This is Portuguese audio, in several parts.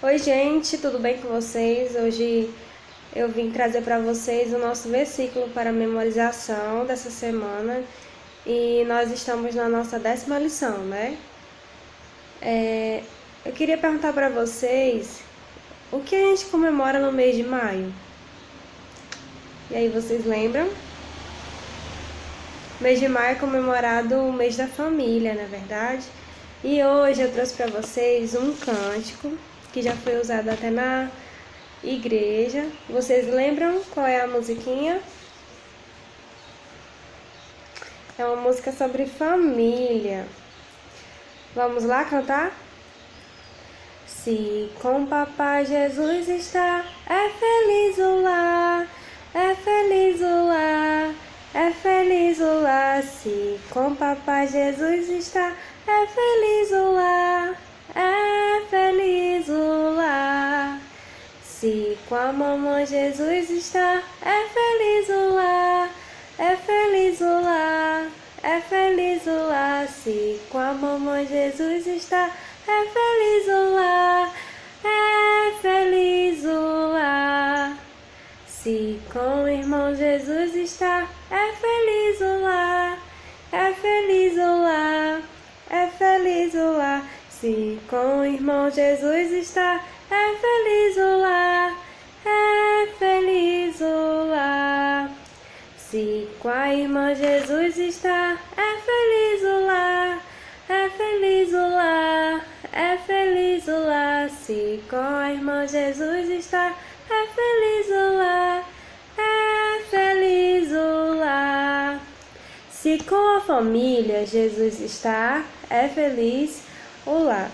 Oi, gente, tudo bem com vocês? Hoje eu vim trazer para vocês o nosso versículo para memorização dessa semana e nós estamos na nossa 10ª lição, né? Eu queria perguntar para vocês o que a gente comemora no mês de maio. E aí, vocês lembram? O mês de maio é comemorado o mês da família, não é verdade? E hoje eu trouxe para vocês um cântico que já foi usado até na igreja. Vocês lembram qual é a musiquinha? É uma música sobre família. Vamos lá cantar? Se com papai Jesus está, é feliz o lar, é feliz o lar, é feliz o lar. Se com papai Jesus está, é feliz o lar, é feliz o lar. Se com a mamãe Jesus está, é feliz o lar, é feliz o lar, é feliz o lar. Se com a mamãe Jesus está, é feliz o lar, é feliz o lar. Se com o irmão Jesus está, é feliz o lar, é feliz o lar, é feliz o lar. Se com o irmão Jesus está, é feliz o lar, é feliz o lar. Se com a irmã Jesus está, é feliz o lar, é feliz o lar, é feliz o lar. Se com a irmã Jesus está, é feliz o lar, é feliz o lar. Se com a família Jesus está, é feliz o lar.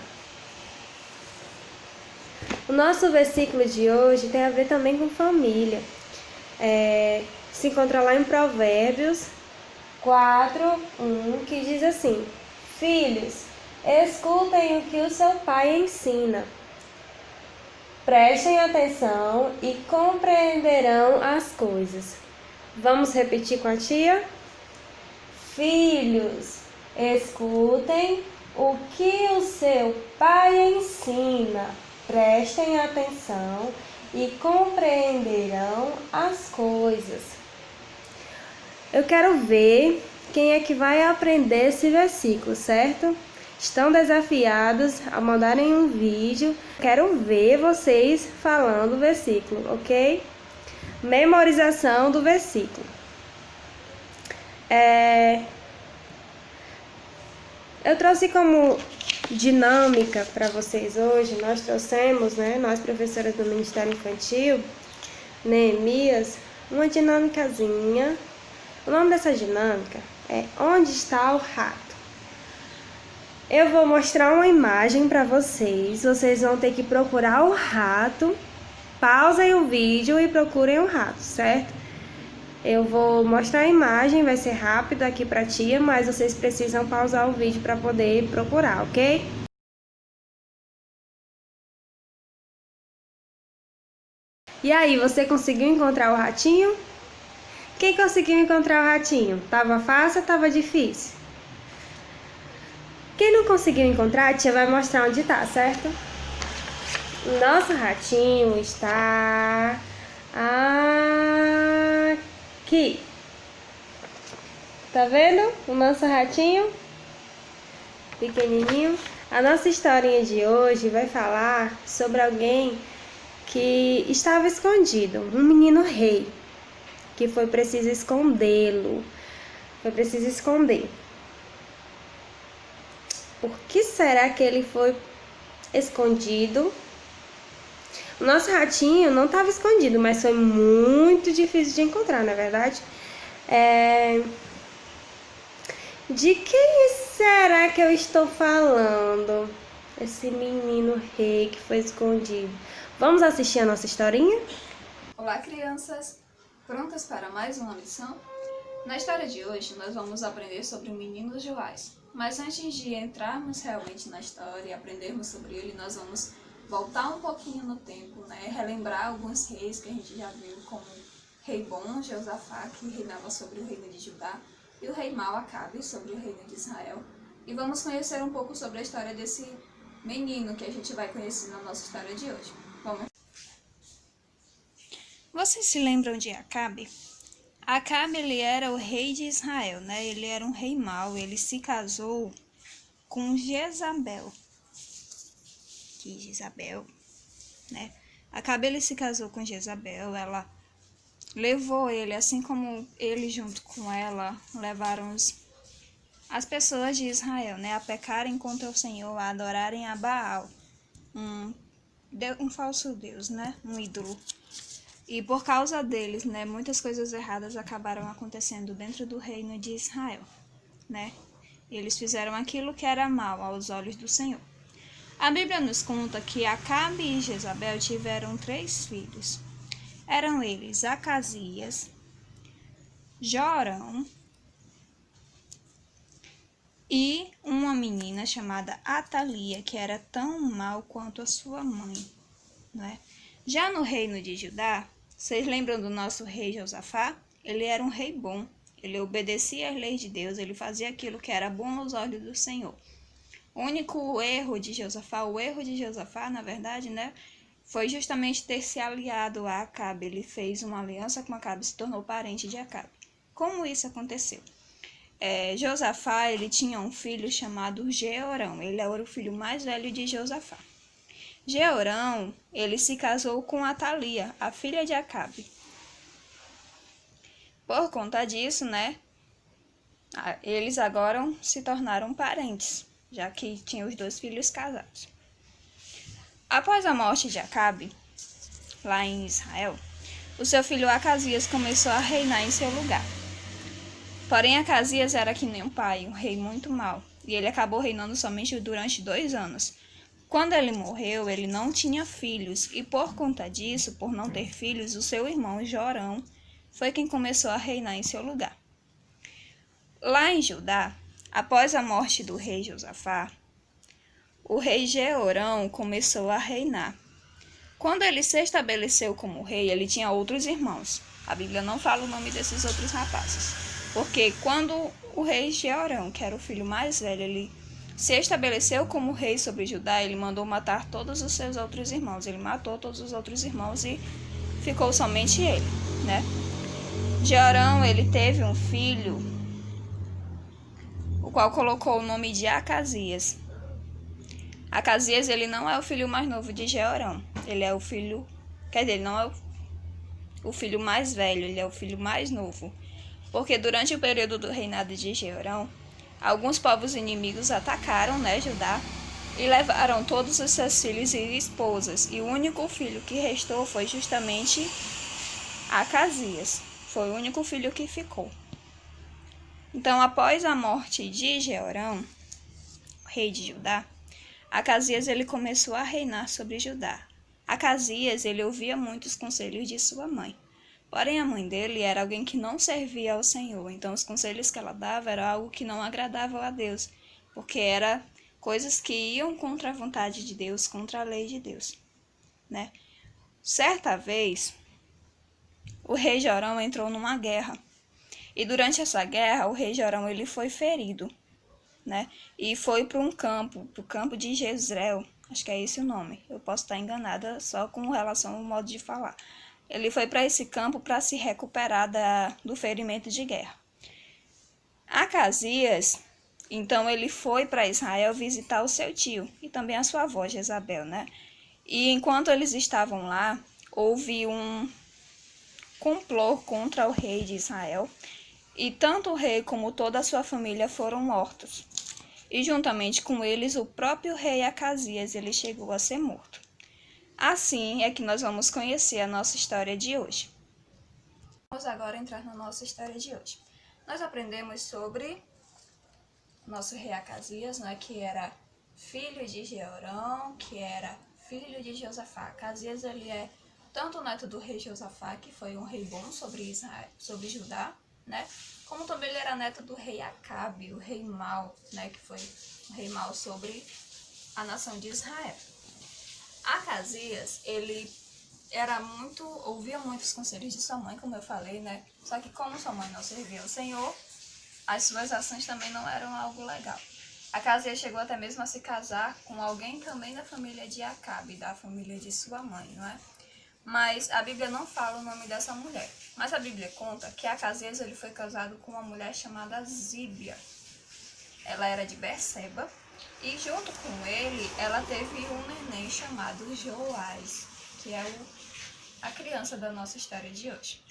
O nosso versículo de hoje tem a ver também com família. Se encontra lá em Provérbios 4:1, que diz assim: Filhos, escutem o que o seu pai ensina. Prestem atenção e compreenderão as coisas. Vamos repetir com a tia? Filhos, escutem o que o seu pai ensina. Prestem atenção e compreenderão as coisas. Eu quero ver quem é que vai aprender esse versículo, certo? Estão desafiados a mandarem um vídeo. Quero ver vocês falando o versículo, ok? Memorização do versículo. Eu trouxe como dinâmica para vocês hoje, nós trouxemos, nós professoras do Ministério Infantil, Neemias, uma dinâmicazinha. O nome dessa dinâmica é Onde está o rato? Eu vou mostrar uma imagem para vocês, vocês vão ter que procurar o rato. Pausem o vídeo e procurem o rato, certo? Eu vou mostrar a imagem, vai ser rápido aqui para a tia, mas vocês precisam pausar o vídeo para poder procurar, ok? E aí, você conseguiu encontrar o ratinho? Quem conseguiu encontrar o ratinho? Tava fácil ou tava difícil? Quem não conseguiu encontrar, a tia vai mostrar onde tá, certo? Nosso ratinho está aqui. Tá vendo o nosso ratinho? Pequenininho. A nossa historinha de hoje vai falar sobre alguém que estava escondido, um menino rei, que foi preciso escondê-lo. Foi preciso esconder. Por que será que ele foi escondido? O nosso ratinho não estava escondido, mas foi muito difícil de encontrar, não é verdade? De quem será que eu estou falando? Esse menino rei que foi escondido. Vamos assistir a nossa historinha? Olá, crianças! Prontas para mais uma lição? Na história de hoje, nós vamos aprender sobre o menino Joás. Mas antes de entrarmos realmente na história e aprendermos sobre ele, nós vamos voltar um pouquinho no tempo, relembrar alguns reis que a gente já viu, como o rei bom, Jeosafá, que reinava sobre o reino de Judá, e o rei mau, Acabe, sobre o reino de Israel. E vamos conhecer um pouco sobre a história desse menino que a gente vai conhecer na nossa história de hoje. Vamos. Vocês se lembram de Acabe? Acabe, ele era o rei de Israel, né? Ele era um rei mau, ele se casou com Jezabel. Que Jezabel, né? Acabe, ele se casou com Jezabel, ela levou ele, assim como ele junto com ela, levaram as pessoas de Israel, né? A pecarem contra o Senhor, a adorarem a Baal, um falso deus, né? Um ídolo. E por causa deles, né, muitas coisas erradas acabaram acontecendo dentro do reino de Israel, né? Eles fizeram aquilo que era mal aos olhos do Senhor. A Bíblia nos conta que Acabe e Jezabel tiveram 3 filhos. Eram eles Acasias, Jorão e uma menina chamada Atalia, que era tão mal quanto a sua mãe, né? Já no reino de Judá, vocês lembram do nosso rei Josafá? Ele era um rei bom, ele obedecia às leis de Deus, ele fazia aquilo que era bom aos olhos do Senhor. O único erro de Josafá, na verdade, né, foi justamente ter se aliado a Acabe. Ele fez uma aliança com Acabe e se tornou parente de Acabe. Como isso aconteceu? Josafá, ele tinha um filho chamado Jeorão, ele era o filho mais velho de Josafá. Jeorão, ele se casou com Atalia, a filha de Acabe. Por conta disso, né, eles agora se tornaram parentes, já que tinham os 2 filhos casados. Após a morte de Acabe, lá em Israel, o seu filho Acasias começou a reinar em seu lugar. Porém, Acasias era que nem um pai, um rei muito mau, e ele acabou reinando somente durante 2 anos. Quando ele morreu, ele não tinha filhos, e por conta disso, por não ter filhos, o seu irmão Jorão foi quem começou a reinar em seu lugar. Lá em Judá, após a morte do rei Josafá, o rei Jeorão começou a reinar. Quando ele se estabeleceu como rei, ele tinha outros irmãos. A Bíblia não fala o nome desses outros rapazes, porque quando o rei Jeorão, que era o filho mais velho, ele se estabeleceu como rei sobre Judá, ele mandou matar todos os seus outros irmãos. Ele matou todos os outros irmãos e ficou somente ele, né? Jeorão, ele teve um filho, o qual colocou o nome de Acasias. Acasias, ele não é o filho mais novo de Jeorão. Ele é o filho, ele não é o filho mais velho, ele é o filho mais novo. Porque durante o período do reinado de Jeorão, alguns povos inimigos atacaram, né, Judá, e levaram todos os seus filhos e esposas. E o único filho que restou foi justamente Acasias. Foi o único filho que ficou. Então, após a morte de Jeorão, rei de Judá, Acasias ele começou a reinar sobre Judá. Acasias ele ouvia muitos conselhos de sua mãe. Porém, a mãe dele era alguém que não servia ao Senhor. Então, os conselhos que ela dava eram algo que não agradava a Deus, porque eram coisas que iam contra a vontade de Deus, contra a lei de Deus, né? Certa vez, o rei Jorão entrou numa guerra. E durante essa guerra, o rei Jorão ele foi ferido, né? E foi para o campo de Jezreel. Acho que é esse o nome. Eu posso estar enganada só com relação ao modo de falar. Ele foi para esse campo para se recuperar do ferimento de guerra. Acasias, então ele foi para Israel visitar o seu tio e também a sua avó Jezabel, né? E enquanto eles estavam lá, houve um complô contra o rei de Israel e tanto o rei como toda a sua família foram mortos. E juntamente com eles o próprio rei Acasias ele chegou a ser morto. Assim é que nós vamos conhecer a nossa história de hoje. Vamos agora entrar na nossa história de hoje. Nós aprendemos sobre nosso rei Acasias, né, que era filho de Jeorão, que era filho de Josafá. Acasias ele é tanto neto do rei Josafá, que foi um rei bom sobre Israel, sobre Judá, né, como também ele era neto do rei Acabe, o rei mau, né, que foi um rei mau sobre a nação de Israel. Acasias, ele ouvia muito os conselhos de sua mãe, como eu falei, né? Só que como sua mãe não servia ao Senhor, as suas ações também não eram algo legal. Acasias chegou até mesmo a se casar com alguém também da família de Acabe, da família de sua mãe, não é? Mas a Bíblia não fala o nome dessa mulher. Mas a Bíblia conta que Acasias ele foi casado com uma mulher chamada Zíbia. Ela era de Berseba e junto com ele ela teve um neném chamado Joás, que é a criança da nossa história de hoje.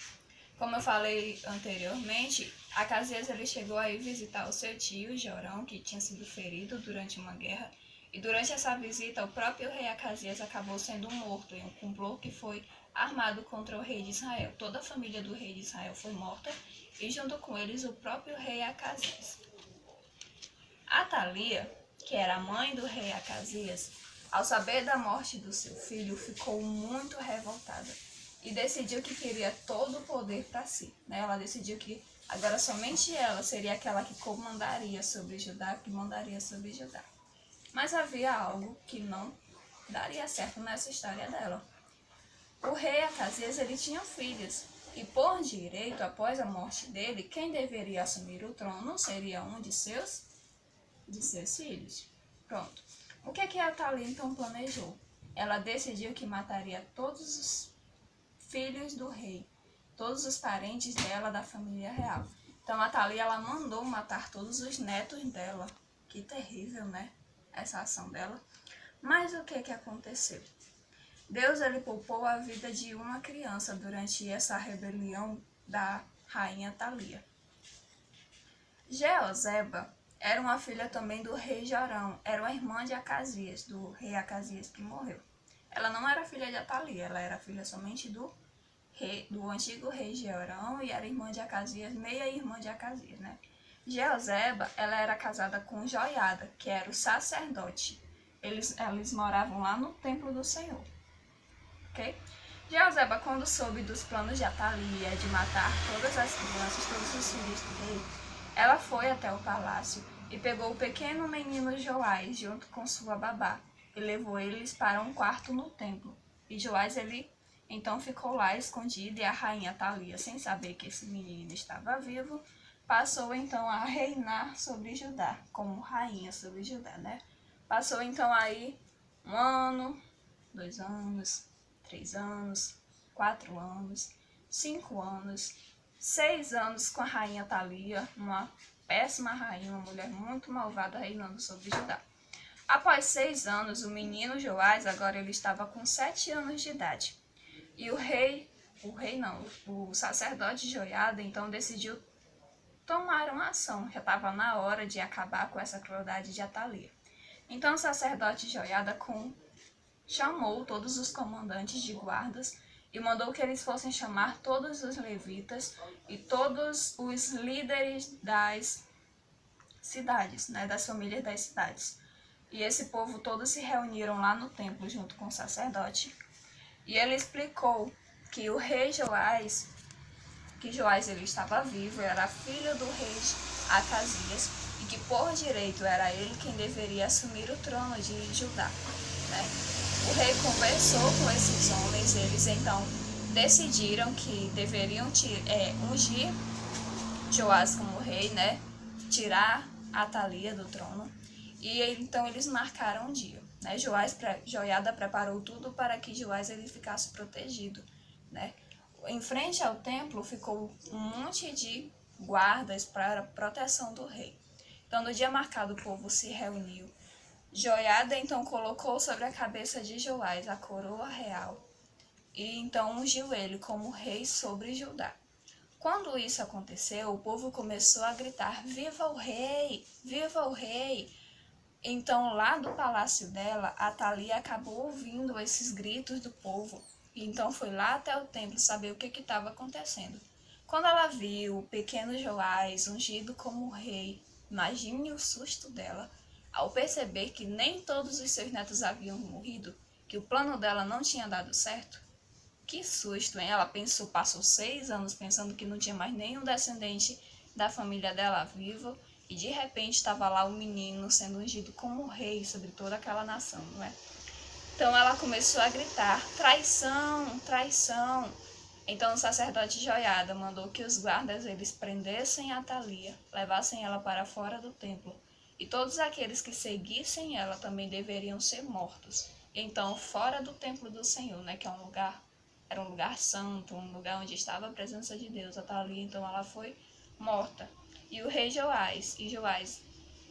Como eu falei anteriormente, Acasias ele chegou a ir visitar o seu tio Jorão, que tinha sido ferido durante uma guerra. E durante essa visita, o próprio rei Acasias acabou sendo morto em um complô que foi armado contra o rei de Israel. Toda a família do rei de Israel foi morta e junto com eles o próprio rei Acasias. Atalia, que era a mãe do rei Acasias, ao saber da morte do seu filho, ficou muito revoltada e decidiu que queria todo o poder para si. Ela decidiu que agora somente ela seria aquela que comandaria sobre Judá, que mandaria sobre Judá. Mas havia algo que não daria certo nessa história dela. O rei Acasias ele tinha filhos, e por direito, após a morte dele, quem deveria assumir o trono seria um de seus filhos. Pronto. O que a Atalia então planejou? Ela decidiu que mataria todos os filhos do rei, todos os parentes dela da família real. Então a Atalia ela mandou matar todos os netos dela. Que terrível, né? Essa ação dela. Mas o que aconteceu? Deus ele poupou a vida de uma criança durante essa rebelião da rainha Atalia. Jeoseba era uma filha também do rei Jorão, era uma irmã de Acasias, do rei Acasias que morreu. Ela não era filha de Atalia, ela era filha somente do antigo rei Jorão e era irmã de Acasias, meia-irmã de Acasias, né? Jeoseba, ela era casada com Joiada, que era o sacerdote. Eles moravam lá no templo do Senhor, ok? Jeoseba, quando soube dos planos de Atalia de matar todas as crianças, todos os filhos do rei, ela foi até o palácio e pegou o pequeno menino Joás junto com sua babá e levou eles para um quarto no templo. E Joás, ele então ficou lá escondido e a rainha Atalia, sem saber que esse menino estava vivo, passou então a reinar sobre Judá, como rainha sobre Judá, né? Passou então aí 1 ano, 2 anos, 3 anos, 4 anos, 5 anos, 6 anos com a rainha Atalia, uma péssima rainha, uma mulher muito malvada reinando sobre Judá. Após 6 anos, o menino Joás, agora ele estava com 7 anos de idade. E o sacerdote Joiada, então decidiu tomar uma ação. Já estava na hora de acabar com essa crueldade de Atalia. Então o sacerdote Joiada chamou todos os comandantes de guardas e mandou que eles fossem chamar todos os levitas e todos os líderes das cidades, né, das famílias das cidades. E esse povo todos se reuniram lá no templo junto com o sacerdote. E ele explicou que o rei Joás, que Joás ele estava vivo, era filho do rei Acasias e que por direito era ele quem deveria assumir o trono de Judá, né? O rei conversou com esses homens, eles então decidiram que deveriam ungir Joás como rei, né? Tirar Atalia do trono. E então eles marcaram um dia, né? Joiada preparou tudo para que Joás ele ficasse protegido, né? Em frente ao templo ficou um monte de guardas para proteção do rei. Então no dia marcado o povo se reuniu. Joiada então colocou sobre a cabeça de Joás a coroa real e então ungiu ele como rei sobre Judá. Quando isso aconteceu, o povo começou a gritar: "Viva o rei! Viva o rei!" Então lá do palácio dela, Atalia acabou ouvindo esses gritos do povo e então foi lá até o templo saber o que estava acontecendo. Quando ela viu o pequeno Joás ungido como rei, imagine o susto dela ao perceber que nem todos os seus netos haviam morrido, que o plano dela não tinha dado certo. Que susto, hein? Ela passou 6 anos pensando que não tinha mais nenhum descendente da família dela vivo e de repente estava lá o menino sendo ungido como rei sobre toda aquela nação, não é? Então ela começou a gritar: "Traição, traição!" Então o sacerdote Joiada mandou que os guardas eles prendessem Atalia, levassem ela para fora do templo e todos aqueles que seguissem ela também deveriam ser mortos. Então, fora do templo do Senhor, né, que era um lugar santo, um lugar onde estava a presença de Deus, ali, então ela foi morta. E o rei Joás,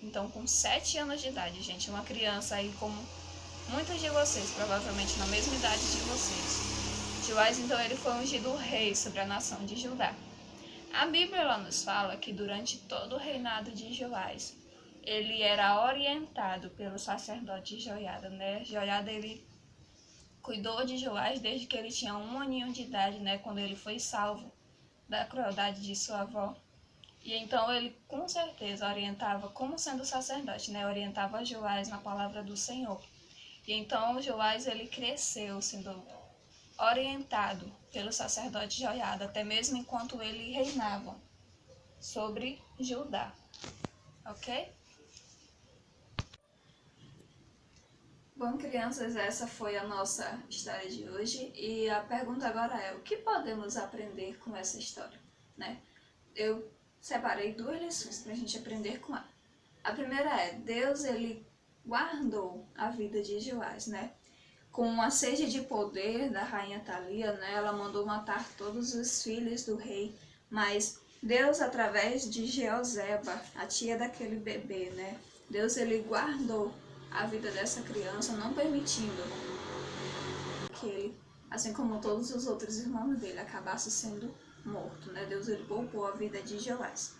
então com 7 anos de idade, gente, uma criança aí como muitos de vocês, provavelmente na mesma idade de vocês. Joás, então, ele foi ungido rei sobre a nação de Judá. A Bíblia ela nos fala que durante todo o reinado de Joás, ele era orientado pelo sacerdote Joiada, né? Joiada, ele cuidou de Joás desde que ele tinha 1 aninho de idade, né? Quando ele foi salvo da crueldade de sua avó. E então ele com certeza orientava, como sendo sacerdote, né? Orientava Joás na palavra do Senhor. E então Joás, ele cresceu sendo orientado pelo sacerdote Joiada, até mesmo enquanto ele reinava sobre Judá. Ok? Bom, crianças, essa foi a nossa história de hoje. E a pergunta agora é, o que podemos aprender com essa história, né? Eu separei 2 lições para a gente aprender com ela. A primeira é, Deus, ele guardou a vida de Joás, né? Com a sede de poder da rainha Thalia, né? Ela mandou matar todos os filhos do rei, mas Deus, através de Jeozeba, a tia daquele bebê, né? Deus, ele guardou a vida dessa criança, não permitindo que ele, assim como todos os outros irmãos dele, acabasse sendo morto, né? Deus, ele poupou a vida de Joás.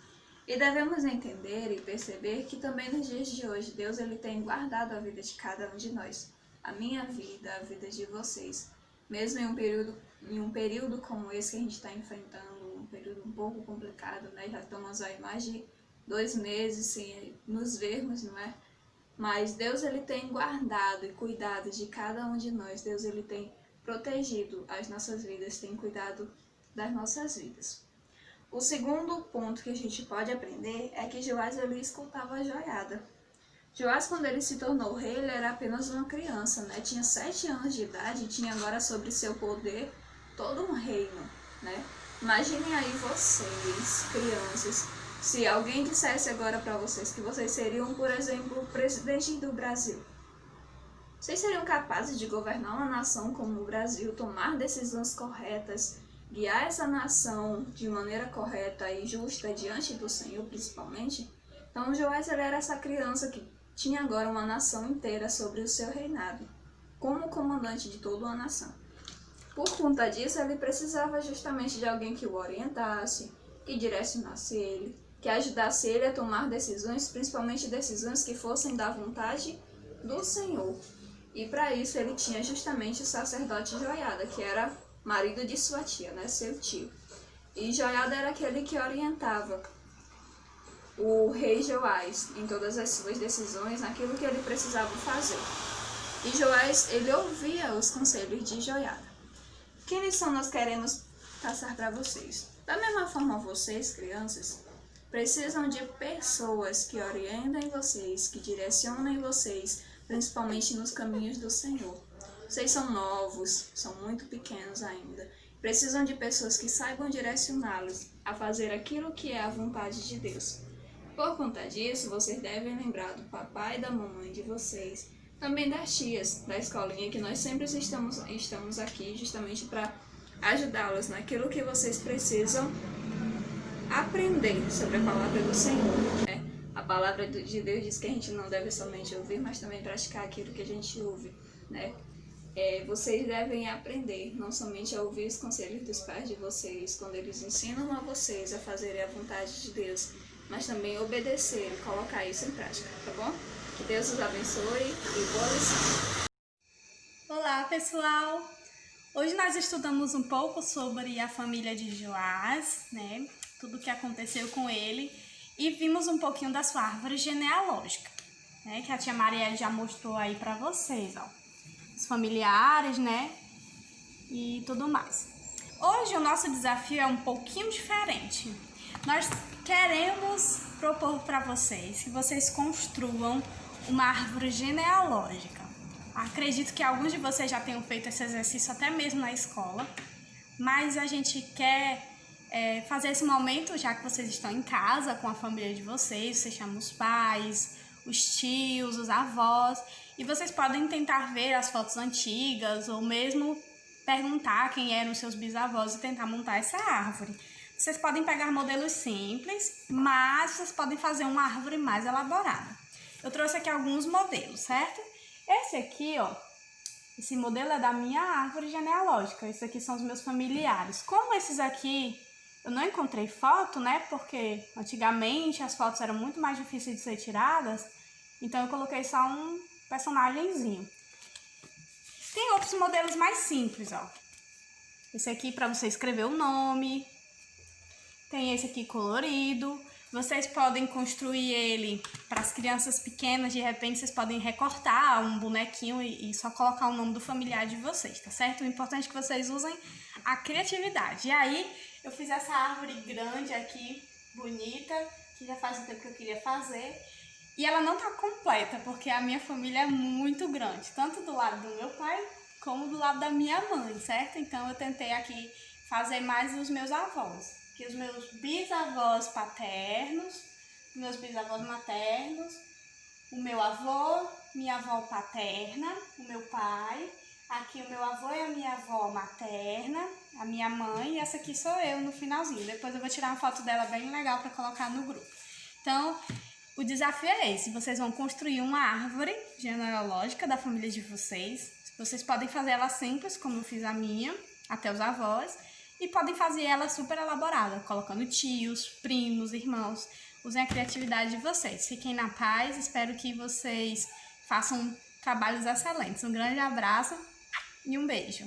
E devemos entender e perceber que também nos dias de hoje, Deus, ele tem guardado a vida de cada um de nós. A minha vida, a vida de vocês. Mesmo em um período como esse que a gente está enfrentando, um período um pouco complicado, né? Já estamos aí mais de 2 meses sem nos vermos, não é? Mas Deus, ele tem guardado e cuidado de cada um de nós. Deus, ele tem protegido as nossas vidas, tem cuidado das nossas vidas. O segundo ponto que a gente pode aprender é que Joás, ele escutava a Joiada. Joás, quando ele se tornou rei, ele era apenas uma criança, né? Tinha 7 anos de idade e tinha agora sobre seu poder todo um reino, né? Imaginem aí vocês, crianças, se alguém dissesse agora para vocês que vocês seriam, por exemplo, o presidente do Brasil. Vocês seriam capazes de governar uma nação como o Brasil, tomar decisões corretas, guiar essa nação de maneira correta e justa diante do Senhor, principalmente? Então, Joás, ele era essa criança que tinha agora uma nação inteira sobre o seu reinado, como comandante de toda uma nação. Por conta disso, ele precisava justamente de alguém que o orientasse, que direcionasse ele, que ajudasse ele a tomar decisões, principalmente decisões que fossem da vontade do Senhor. E para isso ele tinha justamente o sacerdote Joiada, que era marido de sua tia, né, seu tio. E Joiada era aquele que orientava o rei Joás em todas as suas decisões, naquilo que ele precisava fazer. E Joás, ele ouvia os conselhos de Joiada. Que lição nós queremos passar para vocês? Da mesma forma, vocês, crianças, precisam de pessoas que orientem vocês, que direcionem vocês, principalmente nos caminhos do Senhor. Vocês são novos, são muito pequenos ainda. Precisam de pessoas que saibam direcioná-los a fazer aquilo que é a vontade de Deus. Por conta disso, vocês devem lembrar do papai e da mamãe de vocês, também das tias da escolinha, que nós sempre estamos aqui justamente para ajudá-los naquilo que vocês precisam aprender sobre a palavra do Senhor. Né? A palavra de Deus diz que a gente não deve somente ouvir, mas também praticar aquilo que a gente ouve. Né? Vocês devem aprender não somente a ouvir os conselhos dos pais de vocês, quando eles ensinam a vocês a fazerem a vontade de Deus, mas também obedecer e colocar isso em prática, tá bom? Que Deus os abençoe e boa lição! Olá, pessoal! Hoje nós estudamos um pouco sobre a família de Joás, né? Tudo o que aconteceu com ele, e vimos um pouquinho da sua árvore genealógica, né? Que a tia Marielle já mostrou aí para vocês, ó. Os familiares, né? E tudo mais. Hoje o nosso desafio é um pouquinho diferente. Nós queremos propor para vocês que vocês construam uma árvore genealógica. Acredito que alguns de vocês já tenham feito esse exercício até mesmo na escola, mas a gente quer fazer esse momento, já que vocês estão em casa com a família de vocês, você chama os pais, os tios, os avós, e vocês podem tentar ver as fotos antigas ou mesmo perguntar quem eram os seus bisavós e tentar montar essa árvore. Vocês podem pegar modelos simples, mas vocês podem fazer uma árvore mais elaborada. Eu trouxe aqui alguns modelos, certo? Esse aqui, ó, esse modelo é da minha árvore genealógica. Esses aqui são os meus familiares. Como esses aqui eu não encontrei foto, né? Porque antigamente as fotos eram muito mais difíceis de ser tiradas, então eu coloquei só um personagemzinho. Tem outros modelos mais simples, ó. Esse aqui para você escrever o nome. Tem esse aqui colorido. Vocês podem construir ele para as crianças pequenas. De repente vocês podem recortar um bonequinho e só colocar o nome do familiar de vocês, tá certo? O importante é que vocês usem a criatividade. E aí eu fiz essa árvore grande aqui, bonita, que já faz um tempo que eu queria fazer. E ela não tá completa, porque a minha família é muito grande, tanto do lado do meu pai, como do lado da minha mãe, certo? Então eu tentei aqui fazer mais os meus avós, que os meus bisavós paternos, meus bisavós maternos, o meu avô, minha avó paterna, o meu pai, aqui o meu avô e a minha avó materna, a minha mãe, e essa aqui sou eu no finalzinho. Depois eu vou tirar uma foto dela bem legal para colocar no grupo. Então, o desafio é esse, vocês vão construir uma árvore genealógica da família de vocês. Vocês podem fazer ela simples, como eu fiz a minha, até os avós, e podem fazer ela super elaborada, colocando tios, primos, irmãos. Usem a criatividade de vocês. Fiquem na paz, espero que vocês façam trabalhos excelentes. Um grande abraço e um beijo.